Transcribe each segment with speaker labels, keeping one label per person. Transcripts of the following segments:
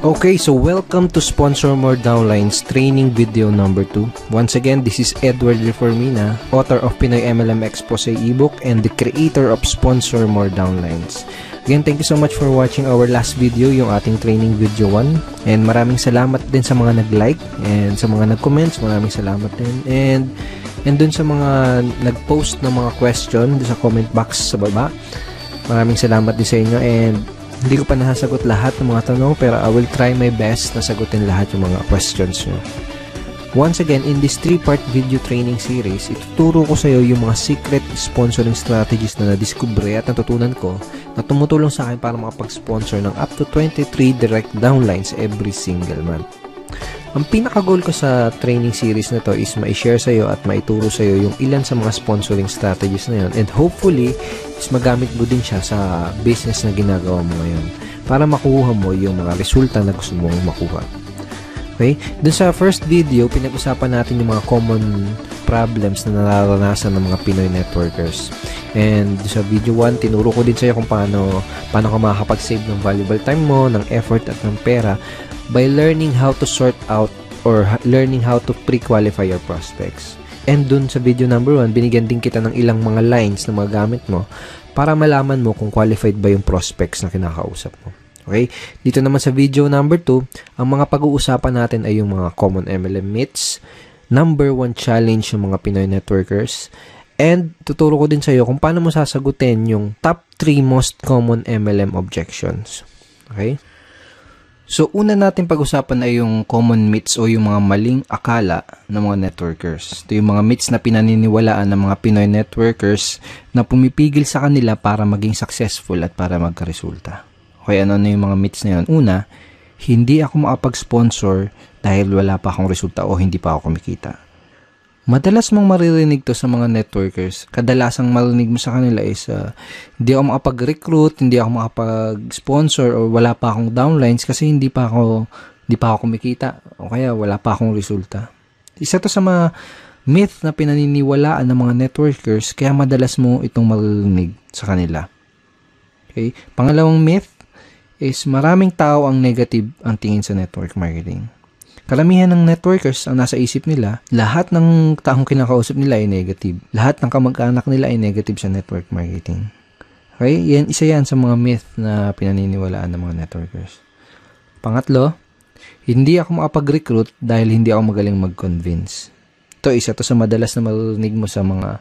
Speaker 1: Okay, so welcome to Sponsor More Downlines training video number 2. Once again, this is Edward Reformina, author of Pinoy MLM Expose ebook and the creator of Sponsor More Downlines. Again, thank you so much for watching our last video, yung ating training video 1. And maraming salamat din sa mga nag-like and sa mga nag-comments, maraming salamat din. And dun sa mga nag-post ng mga question dun sa comment box sa baba, maraming salamat din sa inyo. And hindi ko pa nasasagot lahat ng mga tanong, pero I will try my best na sagutin lahat yung mga questions nyo. Once again, in this 3-part video training series, ituturo ko sa iyo yung mga secret sponsoring strategies na nadiskubre at natutunan ko na tumutulong sa akin para makapag-sponsor ng up to 23 direct downlines every single month. Ang pinaka-goal ko sa training series na to is ma-share sa iyo at maituro sa iyo yung ilan sa mga sponsoring strategies na yun, and hopefully is magamit mo din siya sa business na ginagawa mo ngayon para makuha mo yung mga resulta na gusto mong makuha. Okay? Dun sa first video, pinag-usapan natin yung mga common problems na nararanasan ng mga Pinoy networkers. And sa video 1, tinuro ko din sa iyo kung paano ka makakapag-save ng valuable time mo, ng effort at ng pera by learning how to sort out or learning how to pre-qualify your prospects. And dun sa video number 1, binigyan din kita ng ilang mga lines na magamit mo para malaman mo kung qualified ba yung prospects na kinakausap mo. Okay? Dito naman sa video number 2, ang mga pag-uusapan natin ay yung mga common MLM myths, number 1 challenge ng mga Pinoy networkers, and tuturo ko din sa iyo kung paano mo sasagutin yung top 3 most common MLM objections. Okay? So, una natin pag-usapan ay yung common myths o yung mga maling akala ng mga networkers. Ito yung mga myths na pinaniniwalaan ng mga Pinoy networkers na pumipigil sa kanila para maging successful at para magkaresulta. Okay, ano yung mga myths na yun? Una, hindi ako makapag-sponsor dahil wala pa akong resulta o hindi pa ako kumikita. Madalas mong maririnig to sa mga networkers. Kadalasang marinig mo sa kanila is hindi ako makapag-recruit, hindi ako makapag-sponsor, o wala pa akong downlines kasi hindi pa ako kumikita o kaya wala pa akong resulta. Isa to sa mga myth na pinaniniwalaan ng mga networkers, kaya madalas mo itong maririnig sa kanila. Okay? Pangalawang myth is maraming tao ang negative ang tingin sa network marketing. Karamihan ng networkers ang nasa isip nila, lahat ng taong kinakausap nila ay negative. Lahat ng kamag-anak nila ay negative sa network marketing. Okay? Isa yan sa mga myth na pinaniniwalaan ng mga networkers. Pangatlo, hindi ako makapag-recruit dahil hindi ako magaling mag-convince. Isa to sa madalas na marinig mo sa mga,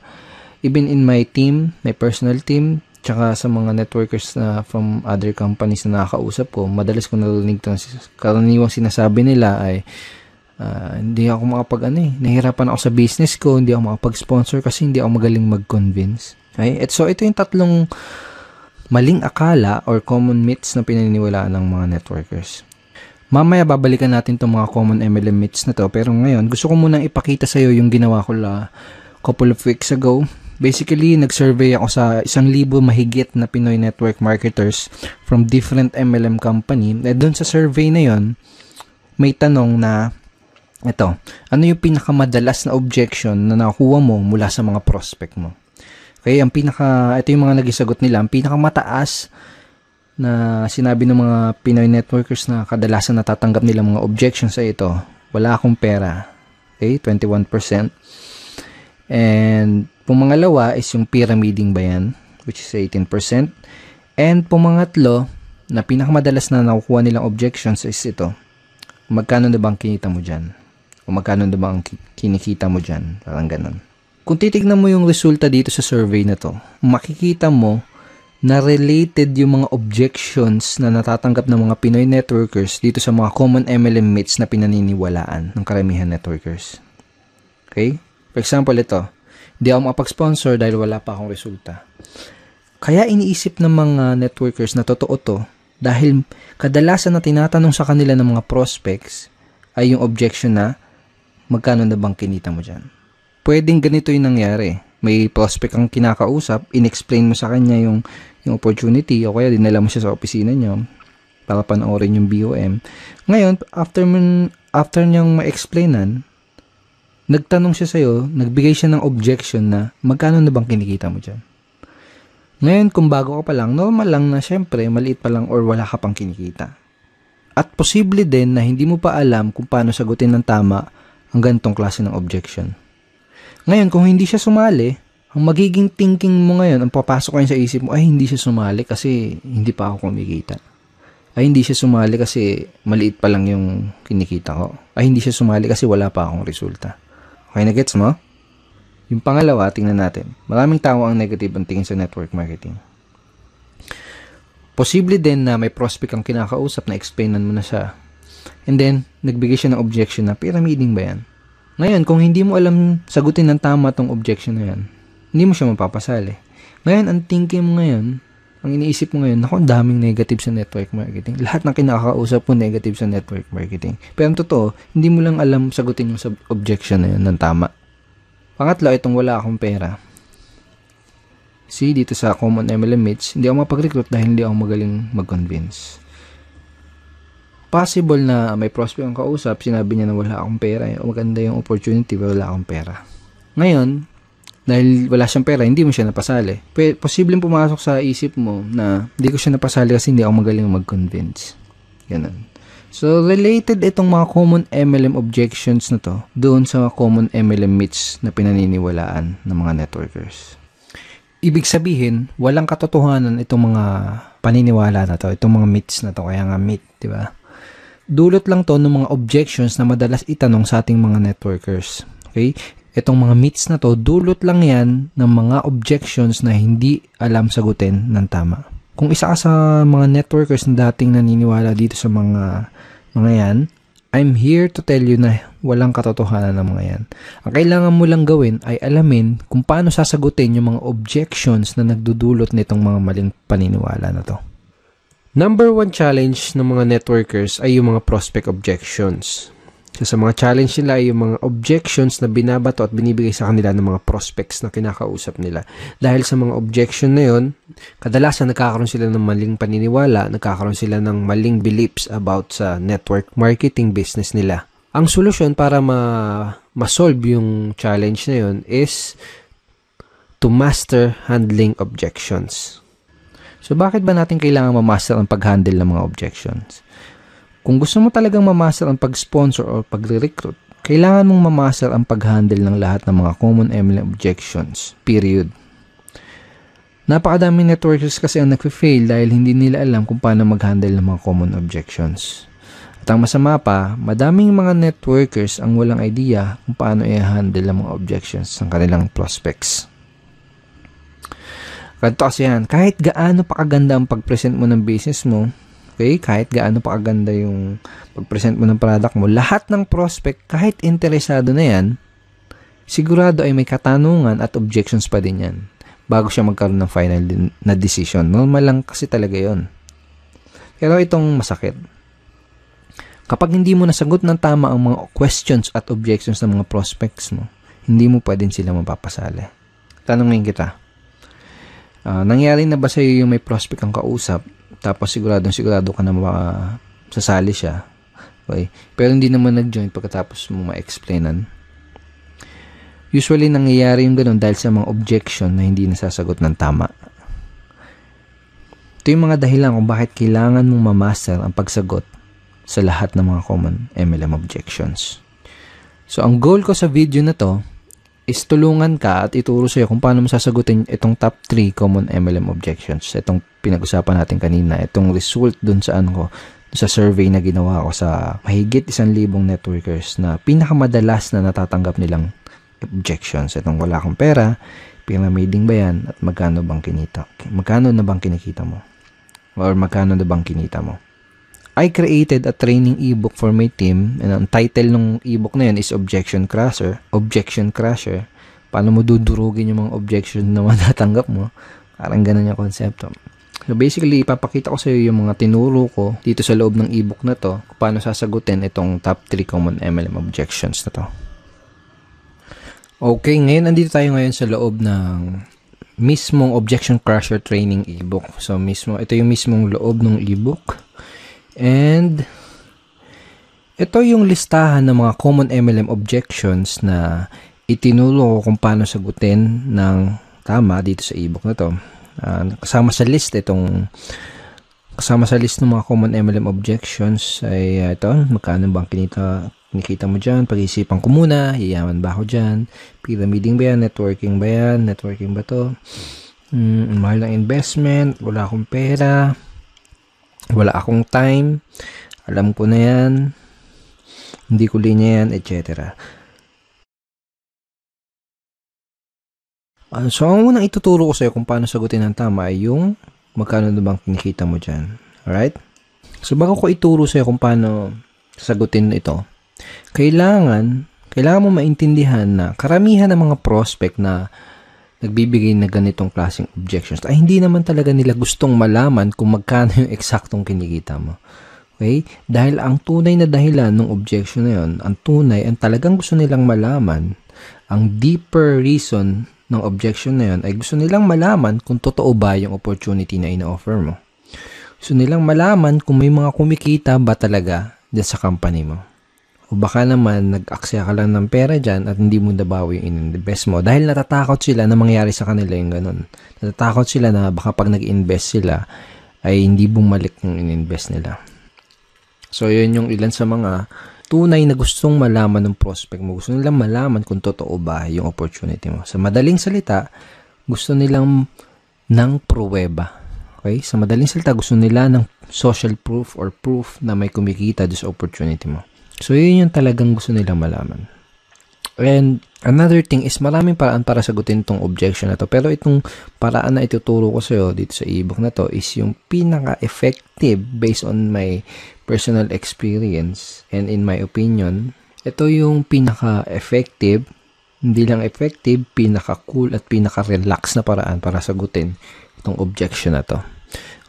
Speaker 1: even in my team, my personal team, tsaka sa mga networkers na from other companies na nakakausap ko, madalas ko narinig ito. Karaniwang sinasabi nila ay, hindi ako nahihirapan ako sa business ko, hindi ako makapag-sponsor kasi hindi ako magaling mag-convince. Okay? So, ito yung tatlong maling akala or common myths na pinaniniwalaan ng mga networkers. Mamaya babalikan natin itong mga common MLM myths na to, pero ngayon, gusto ko munang ipakita sa iyo yung ginawa ko couple of weeks ago. Basically, nag-survey ako sa 1,000 mahigit na Pinoy network marketers from different MLM company. Doon sa survey na yon, may tanong na, ano yung pinakamadalas na objection na nakuha mo mula sa mga prospect mo? Okay, ito yung mga nagisagot nila. Ang pinakamataas na sinabi ng mga Pinoy networkers na kadalasan natatanggap nila mga objections ay ito: wala akong pera. Okay, 21%. And pumangalawa is yung pyramiding ba yan, which is 18%. And pumangatlo, na pinakamadalas na nakukuha nilang objections is ito: magkano na bang kinita mo dyan? O magkano na bang kinikita mo dyan? Parang ganun. Kung titignan mo yung resulta dito sa survey na to, makikita mo na related yung mga objections na natatanggap ng mga Pinoy networkers dito sa mga common MLM myths na pinaniniwalaan ng karamihan networkers. Okay? For example, ito: hindi ako makapag-sponsor dahil wala pa akong resulta. Kaya iniisip ng mga networkers na totoo to dahil kadalasan na tinatanong sa kanila ng mga prospects ay yung objection na, magkano na bang kinita mo dyan? Pwedeng ganito yung nangyari. May prospect kang kinakausap, in-explain mo sa kanya yung opportunity, o kaya dinala mo siya sa opisina niyo para panoorin yung BOM. Ngayon, after niyang ma-explainan, nagtanong siya sa'yo, nagbigay siya ng objection na, magkano na bang kinikita mo dyan? Ngayon, kung bago ka pa lang, normal lang na syempre, maliit pa lang or wala ka pang kinikita. At posible din na hindi mo pa alam kung paano sagutin ng tama ang ganitong klase ng objection. Ngayon, kung hindi siya sumali, ang magiging thinking mo ngayon, ang papasok ngayon sa isip mo, ay hindi siya sumali kasi hindi pa ako kumikita. Ay hindi siya sumali kasi maliit pa lang yung kinikita ko. Ay hindi siya sumali kasi wala pa akong resulta. Okay na gets mo? Yung pangalawa, tingnan natin. Maraming tao ang negative ang tingin sa network marketing. Posible din na may prospect ang kinakausap na explainan mo na siya. And then, nagbigay siya ng objection na pyramiding ba yan? Ngayon, kung hindi mo alam sagutin ng tama tong objection na yan, hindi mo siya mapapasali. Ngayon, ang thinking mo ngayon, ang iniisip mo ngayon, naku, ang daming negative sa network marketing. Lahat ng kinakausap mo negative sa network marketing. Pero ang totoo, hindi mo lang alam sagutin yung objection na yun ng tama. Pangatlo, itong wala akong pera. See, dito sa Common MLM Meets, hindi ako mapag-recruit dahil hindi ako magaling mag-convince. Possible na may prospect ang kausap, sinabi niya na wala akong pera, maganda yung opportunity, pero wala akong pera. Ngayon, dahil wala siyang pera, hindi mo siya napasali. Posibleng pumasok sa isip mo na hindi ko siya napasali kasi hindi ako magaling mag-convince. Ganun. So, related itong mga common MLM objections na to doon sa common MLM myths na pinaniniwalaan ng mga networkers. Ibig sabihin, walang katotohanan itong mga paniniwala na to, itong mga myths na to, kaya nga myth, di ba? Dulot lang to ng mga objections na madalas itanong sa ating mga networkers. Okay? Itong mga myths na to, dulot lang yan ng mga objections na hindi alam sagutin ng tama. Kung isa ka sa mga networkers na dating naniniwala dito sa mga yan, I'm here to tell you na walang katotohanan ng mga yan. Ang kailangan mo lang gawin ay alamin kung paano sasagutin yung mga objections na nagdudulot nitong mga maling paniniwala na to. Number 1 challenge ng mga networkers ay yung mga prospect objections. So, sa mga challenge nila ay yung mga objections na binabato at binibigay sa kanila ng mga prospects na kinakausap nila. Dahil sa mga objection na yun, kadalasan nagkakaroon sila ng maling paniniwala, nagkakaroon sila ng maling beliefs about sa network marketing business nila. Ang solusyon para ma-solve yung challenge na yun is to master handling objections. So, bakit ba natin kailangan ma-master ang pag-handle ng mga objections? Kung gusto mo talagang ma-master ang pag-sponsor o pag-recruit, kailangan mong ma-master ang pag-handle ng lahat ng mga common MLM objections. Period. Napakadaming networkers kasi ang nag-fail dahil hindi nila alam kung paano mag-handle ng mga common objections. At ang masama pa, madaming mga networkers ang walang idea kung paano i-handle ang mga objections ng kanilang prospects. Ganito kasi yan, kahit gaano pa kaganda ang pag-present mo ng business mo, okay, kahit gaano pa kaganda yung pag-present mo ng product mo, lahat ng prospect, kahit interesado na yan, sigurado ay may katanungan at objections pa din yan bago siya magkaroon ng final na decision. Normal lang kasi talaga yon. Pero itong masakit. Kapag hindi mo nasagot ng tama ang mga questions at objections ng mga prospects mo, hindi mo pa din sila mapapasali. Tanungin kita, nangyari na ba sa'yo yung may prospect ang kausap, tapos sigurado ka na sasali siya, okay? Pero hindi naman nag-join pagkatapos mo ma-explainan? Usually, nangyayari yung ganun dahil sa mga objection na hindi nasasagot ng tama. Ito yung mga dahilan kung bakit kailangan mong ma-master ang pagsagot sa lahat ng mga common MLM objections. So, ang goal ko sa video na to is tulungan ka at ituro sa'yo kung paano mo sasagutin itong top 3 common MLM objections. Itong pinag-usapan natin kanina, itong result dun sa sa survey na ginawa ko sa mahigit 1,000 networkers na pinakamadalas na natatanggap nilang objections. Itong wala akong pera, pyramiding ba yan, at magkano bang kinita? Magkano na bang kinikita mo? Or magkano na bang kinita mo? I created a training ebook for my team, and ang title ng ebook na yun is Objection Crusher. Objection Crusher. Paano mo dudurugin yung mga objection na matatanggap mo? Parang ganun yung konsepto. So basically, ipapakita ko sa iyo yung mga tinuro ko dito sa loob ng ebook na to, kung paano sasagutin itong top 3 common MLM objections na to. Okay, ngayon andito tayo ngayon sa loob ng mismong Objection Crusher training ebook. So ito yung mismong loob ng ebook. And ito yung listahan ng mga common MLM objections na itinuro ko kung paano sagutin ng tama dito sa ebook na to. Kasama sa list ng mga common MLM objections ay ito, magkano bang kinikita mo dyan? Pag-isipan ko muna, yayaman ba ako dyan? Pyramiding ba yan? Networking ba yan? Networking ba to? Mahal ng investment, wala akong pera, wala akong time, alam ko na yan, hindi ko linya yan, etc. So, ang unang ituturo ko sa'yo kung paano sagutin ng tama ay yung magkano na bang kinikita mo dyan. Alright? So, bago ko ituro sa'yo kung paano sagutin ito, kailangan mo maintindihan na karamihan ng mga prospect na nagbibigay na ganitong klaseng objections ay hindi naman talaga nila gustong malaman kung magkano yung eksaktong kinikita mo. Okay? Dahil ang tunay na dahilan ng objection na yun, ang talagang gusto nilang malaman, ang deeper reason ng objection na yun ay gusto nilang malaman kung totoo ba yung opportunity na ina-offer mo. Gusto nilang malaman kung may mga kumikita ba talaga dyan sa company mo. O baka naman nag-aksaya ka lang ng pera dyan at hindi mo nabawi yung in-invest mo dahil natatakot sila na mangyari sa kanila yung ganun. Natatakot sila na baka pag nag-invest sila ay hindi bumalik yung in-invest nila. So, yun yung ilan sa mga tunay na gustong malaman ng prospect mo. Gusto nilang malaman kung totoo ba yung opportunity mo. Sa madaling salita, gusto nilang ng pruweba. Okay? Sa madaling salita, gusto nila ng social proof or proof na may kumikita doon sa opportunity mo. So, yun yung talagang gusto nilang malaman. And another thing is maraming paraan para sagutin itong objection na to. Pero itong paraan na ituturo ko sa'yo dito sa ebook na to is yung pinaka-effective based on my personal experience and in my opinion. Ito yung pinaka-effective, hindi lang effective, pinaka-cool at pinaka-relax na paraan para sagutin itong objection na to.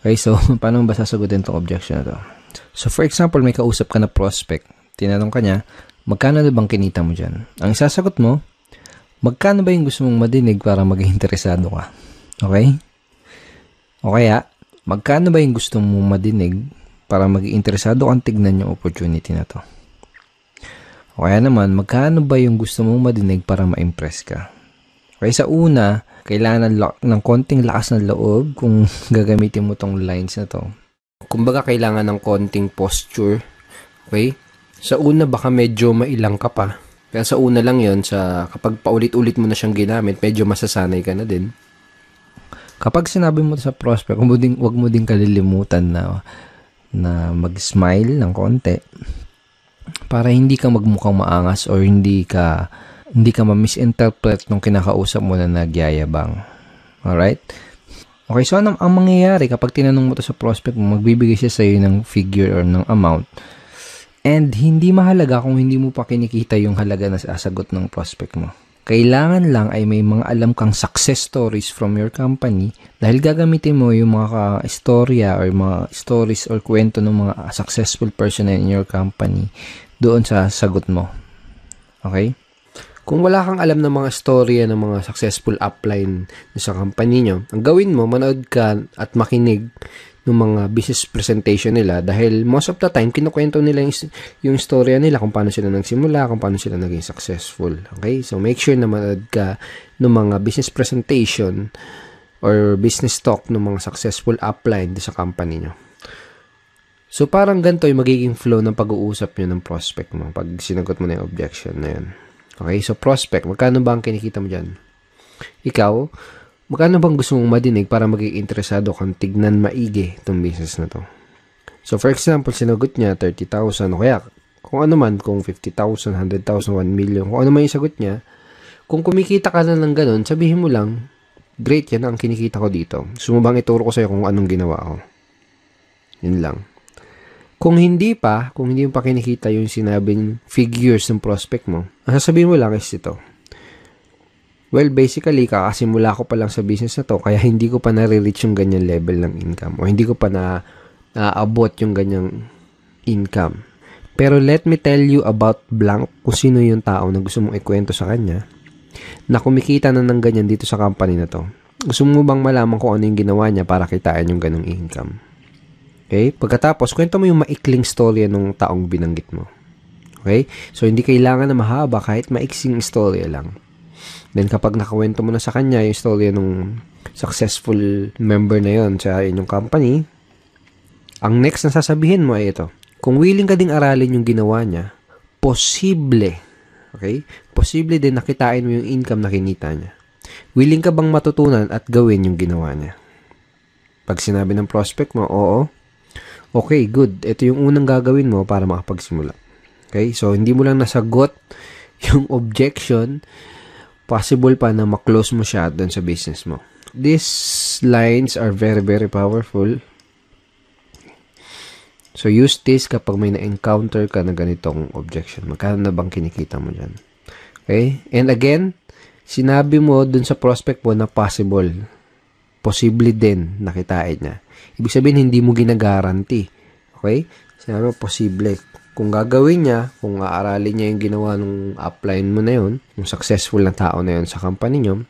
Speaker 1: Okay, so paano ba sasagutin itong objection na to? So for example, may kausap ka na prospect. Tinanong ka niya, magkano na bang kinita mo dyan? Ang isasagot mo, magkano ba yung gusto mong madinig para maging interesado ka? Okay? O kaya, magkano ba yung gusto mong madinig para maging interesado kang tignan yung opportunity na to? O kaya naman, magkano ba yung gusto mong madinig para ma-impress ka? Okay, sa una, kailangan ng konting lakas ng loob kung gagamitin mo tong lines na to. Kumbaga, kailangan ng konting posture. Okay? Sa una, baka medyo mailang ka pa. Kaya sa una lang yon, kapag paulit-ulit mo na siyang ginamit, medyo masasanay ka na din. Kapag sinabi mo sa prospect, wag mo din kalilimutan na mag-smile ng konti para hindi ka magmukhang maangas or hindi ka ma-misinterpret nung kinakausap mo na nagyayabang. Alright? Okay, so ang mangyayari kapag tinanong mo to sa prospect mo, magbibigay siya sa iyo ng figure or ng amount. And hindi mahalaga kung hindi mo pa kinikita yung halaga na sasagot ng prospect mo. Kailangan lang ay may mga alam kang success stories from your company dahil gagamitin mo yung mga istorya or mga stories or kwento ng mga successful person in your company doon sa sagot mo. Okay? Kung wala kang alam ng mga storya ng mga successful upline sa company nyo, ang gawin mo, manood ka at makinig ng mga business presentation nila dahil most of the time, kinukwento nila yung storya nila kung paano sila nagsimula, kung paano sila naging successful. Okay? So, make sure na manood ka ng mga business presentation or business talk ng mga successful upline sa company nyo. So, parang ganito yung magiging flow ng pag-uusap nyo ng prospect mo pag sinagot mo na yung objection na yun. Okay? So, prospect, magkano ba ang kinikita mo dyan? Ikaw, magkano bang gusto mong madinig para maging interesado kang tignan maigi itong business na to? So, for example, sinagot niya 30,000 o kaya kung ano man, kung 50,000, 100,000, 1 million, kung ano man yung sagot niya, kung kumikita ka na ng ganun, sabihin mo lang, great, yan ang kinikita ko dito. Gusto mo bang ituro ko sa'yo kung anong ginawa ko? Yun lang. Kung hindi mo pa kinikita yung sinabing figures ng prospect mo, ang sasabihin mo lang is ito. Well, basically, kakasimula ko pa lang sa business na to, kaya hindi ko pa nare-reach yung ganyan level ng income o hindi ko pa naabot yung ganyang income. Pero let me tell you about blank kung sino yung tao na gusto mong ikwento sa kanya na kumikita na ng ganyan dito sa company na to. Gusto mo bang malaman kung ano yung ginawa niya para kitain yung ganong income? Okay? Pagkatapos, kwento mo yung maikling storya ng taong binanggit mo. Okay? So, hindi kailangan na mahaba kahit maiksing storya lang. Then, kapag nakawento mo na sa kanya yung story ng successful member na yon sa inyong company, ang next na sasabihin mo ay ito. Kung willing ka ding aralin yung ginawa niya, posible, okay? Posible din nakitain mo yung income na kinita niya. Willing ka bang matutunan at gawin yung ginawa niya? Pag sinabi ng prospect mo, oo. Okay, good. Ito yung unang gagawin mo para makapagsimula. Okay? So, hindi mo lang nasagot yung objection, possible pa na maklose mo siya doon sa business mo. These lines are very, very powerful. So, use this kapag may na-encounter ka na ganitong objection. Magkano na bang kinikita mo dyan? Okay? And again, sinabi mo dun sa prospect mo na possible. Posible din nakitain niya. Ibig sabihin, hindi mo ginagaranti. Okay? Sinabi mo, posible. Kung gagawin niya, kung aaralin niya yung ginawa ng upline mo na yun, yung successful na tao na yun sa company nyo,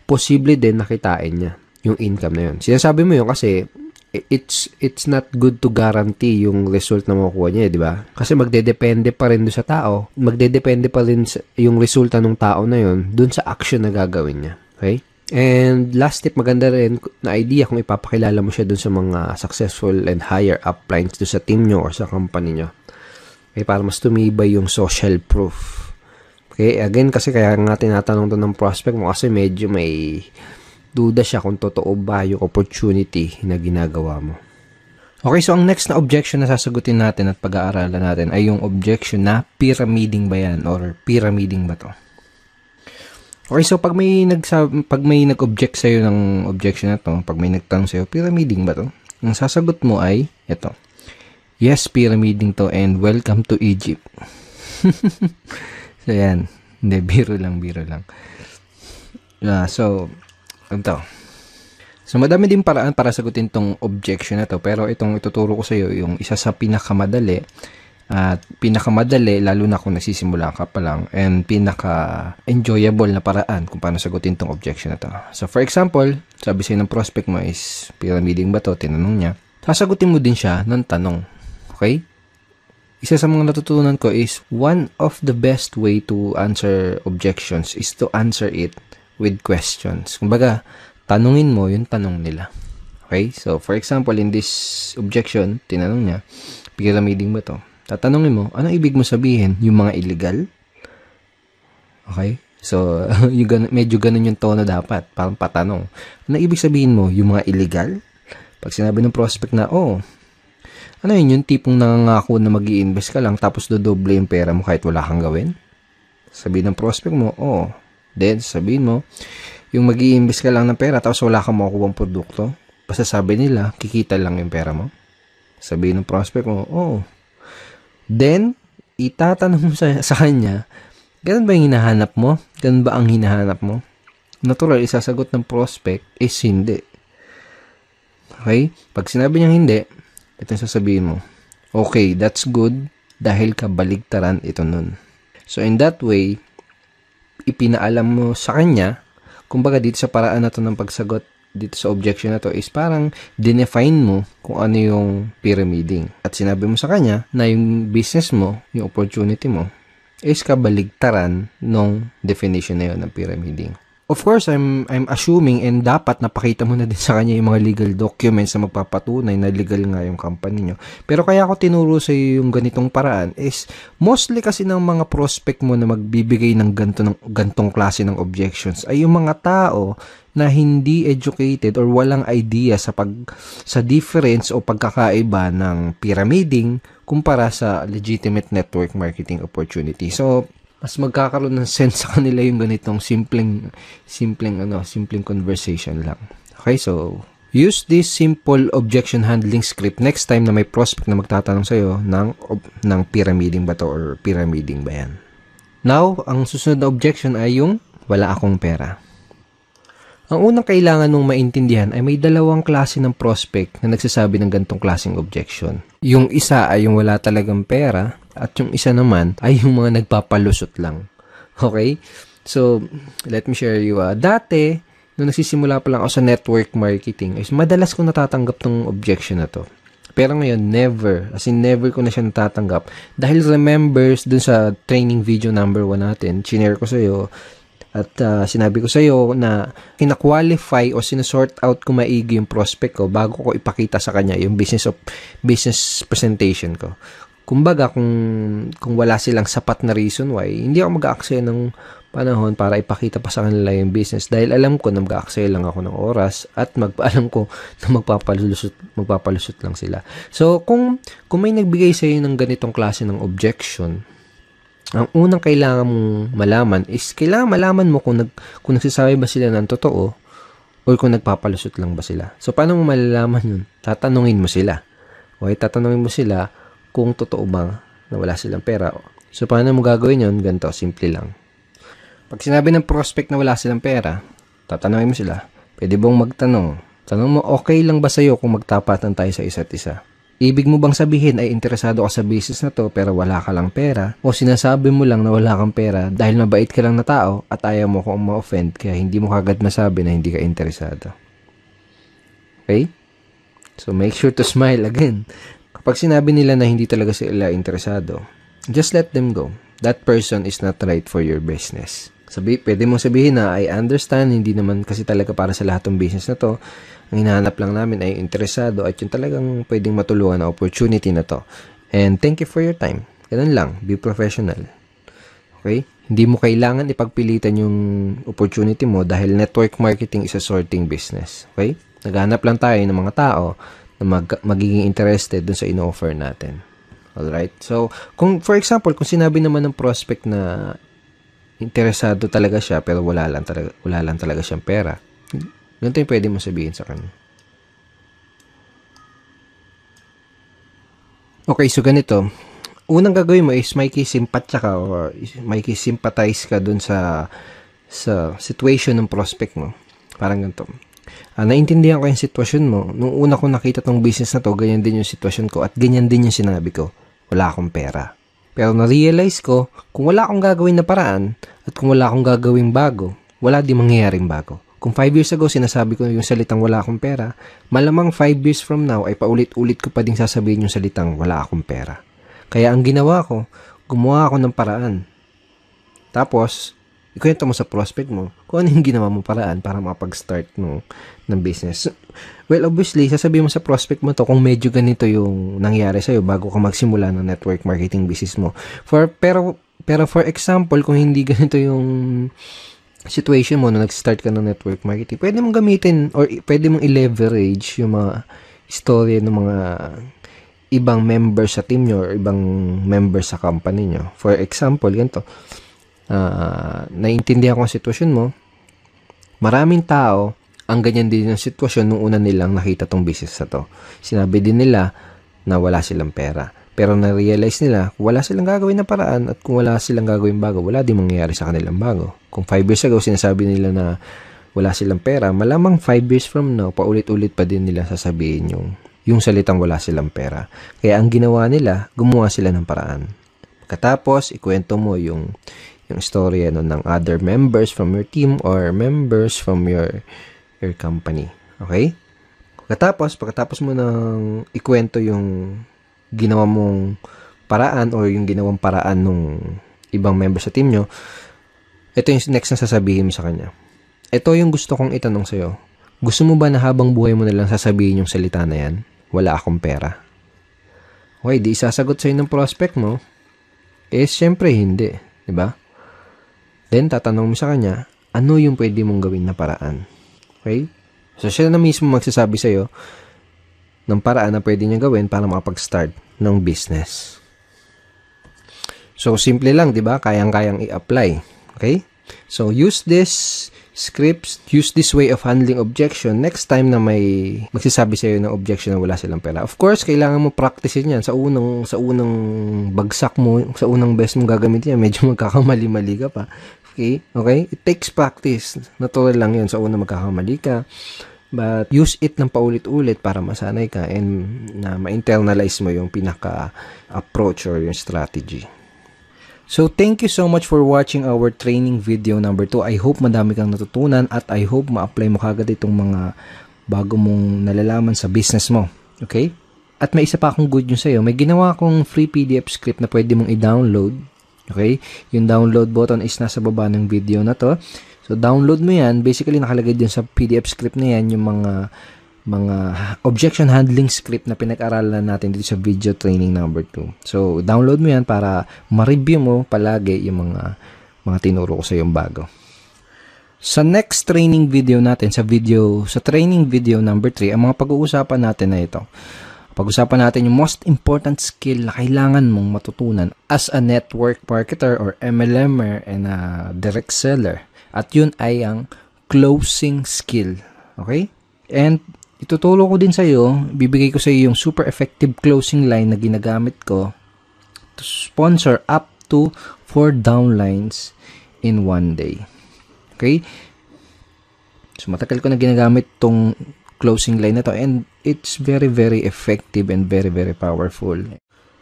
Speaker 1: posible din nakitain niya yung income na yun. Sinasabi mo yun kasi it's not good to guarantee yung result na makukuha niya, di ba? Kasi magdedepende pa rin doon sa tao. Magdedepende pa rin yung resulta ng tao na yun doon sa action na gagawin niya. Okay? And last tip, maganda rin na idea kung ipapakilala mo siya doon sa mga successful and higher uplines doon sa team nyo or sa company nyo. Okay? Para mas tumibay yung social proof. Okay? Again, kasi kaya nga tinatanong to ng prospect mo kasi medyo may duda siya kung totoo ba yung opportunity na ginagawa mo. Okay, so ang next na objection na sasagutin natin at pag-aaralan natin ay yung objection na pyramiding ba yan or pyramiding ba to? Okay, so pag may nag-object sa'yo ng objection na to, pag may nagtanong sa'yo, pyramiding ba to? Ang sasagot mo ay ito. Yes, pyramiding to and welcome to Egypt. So yan, hindi, biro lang. So, madami din paraan para sagutin tong objection na to. Pero itong ituturo ko sa iyo, yung isa sa pinakamadali, lalo na kung nagsisimula ka pa lang, and pinaka-enjoyable na paraan kung paano sagutin tong objection na to. So, for example, sabi sa'yo ng prospect mo is, pyramiding ba to? Tinanong niya. Sasagutin mo din siya ng tanong. Okay? Isa sa mga natutunan ko is, one of the best way to answer objections is to answer it with questions. Kumbaga, tanungin mo yung tanong nila. Okay? So, for example, in this objection, tinanong niya, pyramiding ba to? Tatanungin mo, ano ibig mo sabihin? Yung mga illegal? Okay? So, medyo ganun yung tono dapat. Parang patanong. Ano ibig sabihin mo? Yung mga illegal? Pag sinabi ng prospect na, ano yun? Yung tipong nangangako na mag-i-invest ka lang tapos dodoble yung pera mo kahit wala kang gawin? Sabihin ng prospect mo, Then, sabihin mo, yung mag-i-invest ka lang ng pera tapos wala kang makukuha ng produkto. Basta sabi nila, kikita lang yung pera mo. Sabihin ng prospect mo, Then, itatanong mo sa kanya, ganun ba yung hinahanap mo? Ganun ba ang hinahanap mo? Natural, isasagot ng prospect is hindi. Okay? Pag sinabi niyang hindi, ito yung sasabihin mo, okay, that's good dahil kabaligtaran ito nun. So, in that way, ipinaalam mo sa kanya, kumbaga dito sa paraan na to ng pagsagot dito sa objection na to is parang dinefine mo kung ano yung pyramiding. At sinabi mo sa kanya na yung business mo, yung opportunity mo, is kabaligtaran ng definition na yun ng pyramiding. Of course, I'm assuming and dapat napakita mo na din sa kanya yung mga legal documents na magpapatunay na legal nga yung company nyo. Pero kaya ako tinuro sa iyo yung ganitong paraan is mostly kasi ng mga prospect mo na magbibigay ng gantong klase ng objections ay yung mga tao na hindi educated or walang idea sa difference o pagkakaiba ng pyramiding kumpara sa legitimate network marketing opportunity. So, mas magkakaroon ng sense sa kanila yung ganitong simpleng conversation lang. Okay, so use this simple objection handling script next time na may prospect na magtatanong sa'yo ng pyramiding ba to or pyramiding ba yan. Now, ang susunod na objection ay yung wala akong pera. Ang unang kailangan mong maintindihan ay may dalawang klase ng prospect na nagsasabi ng ganitong klaseng objection. Yung isa ay yung wala talagang pera at yung isa naman ay yung mga nagpapalusot lang. Okay? So, let me share you. Dati, nung nagsisimula pa lang ako sa network marketing, is madalas ko natatanggap tong objection na to. Pero ngayon, never. As in, never ko na siya natatanggap. Dahil remembers dun sa training video number 1 natin, chinare ko sa'yo, At sinabi ko sa iyo na kina-qualify o sinusort out ko maigi yung prospect ko bago ko ipakita sa kanya yung business presentation ko. Kumbaga, kung wala silang sapat na reason why, hindi ako mag-aaksaya ng panahon para ipakita pa sa kanila yung business dahil alam ko na mag-aaksaya lang ako ng oras at alam ko na magpapalusot lang sila. So, kung may nagbigay sa iyo ng ganitong klase ng objection, ang unang kailangan mong malaman is kailangan malaman mo kung nagsasabi ba sila ng totoo or kung nagpapalusot lang ba sila. So, paano mo malalaman yun? Tatanungin mo sila. Okay, tatanungin mo sila kung totoo ba na wala silang pera. So, paano mo gagawin yun? Ganito, simple lang. Pag sinabi ng prospect na wala silang pera, tatanungin mo sila. Pwede bang magtanong? Tanong mo, okay lang ba sa'yo kung magtapatan tayo sa isa't isa? Ibig mo bang sabihin ay interesado ka sa business na to pero wala ka lang pera? O sinasabi mo lang na wala kang pera dahil mabait ka lang na tao at ayaw mo kung ma-offend kaya hindi mo kagad masabi na hindi ka interesado? Okay? So make sure to smile again. Kapag sinabi nila na hindi talaga sila interesado, just let them go. That person is not right for your business. Pwede mong sabihin na I understand, hindi naman kasi talaga para sa lahat ng business na to. Ang hinahanap lang namin ay interesado at yung talagang pwedeng matulungan na opportunity na to. And thank you for your time. Ganun lang. Be professional. Okay? Hindi mo kailangan ipagpilitan yung opportunity mo dahil network marketing is a sorting business. Okay? Naghanap lang tayo ng mga tao na magiging interested dun sa in-offer natin. Alright? So, for example, kung sinabi naman ng prospect na interesado talaga siya pero wala lang talaga siyang pera, ganito yung pwede mo sabihin sa kanya. Okay, so ganito. Unang gagawin mo is makikisimpatya ka or makikisimpatize ka dun sa situation ng prospect mo. Parang ganito. Naintindihan ko yung sitwasyon mo. Nung una ko nakita tong business na to, ganyan din yung sitwasyon ko at ganyan din yung sinabi ko. Wala akong pera. Pero na-realize ko, kung wala akong gagawin na paraan at kung wala akong gagawing bago, wala di mangyayaring bago. Kung 5 years ago, sinasabi ko yung salitang wala akong pera, malamang 5 years from now ay paulit-ulit ko pa ding sasabihin yung salitang wala akong pera. Kaya ang ginawa ko, gumawa ako ng paraan. Tapos, ikwento mo sa prospect mo kung ano yung ginawa mo paraan para makapag-start ng business. Well, obviously, sasabihin mo sa prospect mo to kung medyo ganito yung nangyari sa'yo bago ka magsimula ng network marketing business mo. Pero for example, kung hindi ganito yung situation mo na nag-start ka ng network marketing, pwede mong gamitin or pwede mong i-leverage yung mga istorya ng mga ibang members sa team nyo or ibang members sa company nyo. For example, ganito. Naiintindihan ko ang sitwasyon mo. Maraming tao ang ganyan din yung sitwasyon nung una nilang nakita tong business na to. Sinabi din nila na wala silang pera. Pero na-realize nila, wala silang gagawin na paraan at kung wala silang gagawin bago, wala din mangyayari sa kanilang bago. Kung 5 years ago, sinasabi nila na wala silang pera, malamang 5 years from now, paulit-ulit pa din nila sasabihin yung salitang wala silang pera. Kaya ang ginawa nila, gumawa sila ng paraan. Pagkatapos, ikwento mo yung story ng other members from your team or members from your company. Okay? Pagkatapos mo nang ikwento yung ginawa mong paraan or yung ginawang paraan ng ibang member sa team nyo, ito yung next na sasabihin mo sa kanya. Ito yung gusto kong itanong sa'yo. Gusto mo ba na habang buhay mo na lang sasabihin yung salita na yan? Wala akong pera. Okay, di isasagot sa'yo ng prospect mo? Syempre hindi. Diba? Then, tatanong mo sa kanya, ano yung pwede mong gawin na paraan? Okay? So, siya na mismo magsasabi sa'yo ng paraan na pwede niya gawin para makapag-start ng business. So, simple lang, di ba? Kayang-kayang i-apply. Okay? So, use this scripts, use this way of handling objection next time na may magsasabi sa'yo ng objection na wala silang pera. Of course, kailangan mo practicein yan. Sa unang bagsak mo, sa unang best mo gagamitin yan, medyo magkakamali-mali ka pa. Okay? Okay? It takes practice. Natural lang yun. Sa unang magkakamali ka. But use it ng paulit-ulit para masanay ka and na ma-internalize mo yung pinaka-approach or yung strategy. So, thank you so much for watching our training video number 2. I hope madami kang natutunan at I hope ma-apply mo kagad itong mga bago mong nalalaman sa business mo. Okay? At may isa pa akong good news sa'yo. May ginawa akong free PDF script na pwede mong i-download Okay? Yung download button is nasa baba ng video na to. So, download mo yan. Basically, nakalagay din sa PDF script na yan yung mga objection handling script na pinag-aralan natin dito sa video training number 2. So, download mo yan para ma-review mo palagi yung mga tinuro ko sa yung bago. Sa next training video natin, sa training video number 3, ang mga pag-uusapan natin na ito. Pag-usapan natin yung most important skill na kailangan mong matutunan as a network marketer or MLMer and a direct seller. At yun ay ang closing skill. Okay? And ituturo ko din sa iyo, bibigay ko sa iyo yung super effective closing line na ginagamit ko to sponsor up to 4 downlines in 1 day. Okay? So, matagal ko na ginagamit tong closing line na to and it's very, very effective and very, very powerful.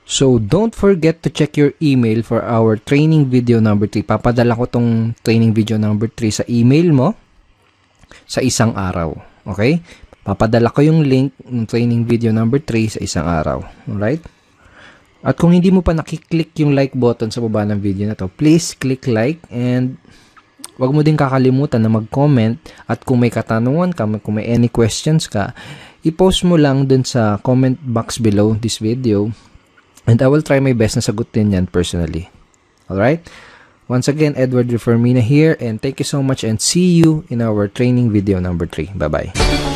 Speaker 1: So, don't forget to check your email for our training video number 3. Papadala ko tong training video number 3 sa email mo sa isang araw. Okay? Papadala ko yung link ng training video number 3 sa isang araw. Alright? At kung hindi mo pa nakiklik yung like button sa baba ng video na to, please click like and wag mo din kakalimutan na mag-comment at kung may katanungan ka, kung may any questions ka, i-post mo lang dun sa comment box below this video and I will try my best na sagutin yan personally. Alright? Once again, Edward Reformina here and thank you so much and see you in our training video number 3. Bye-bye.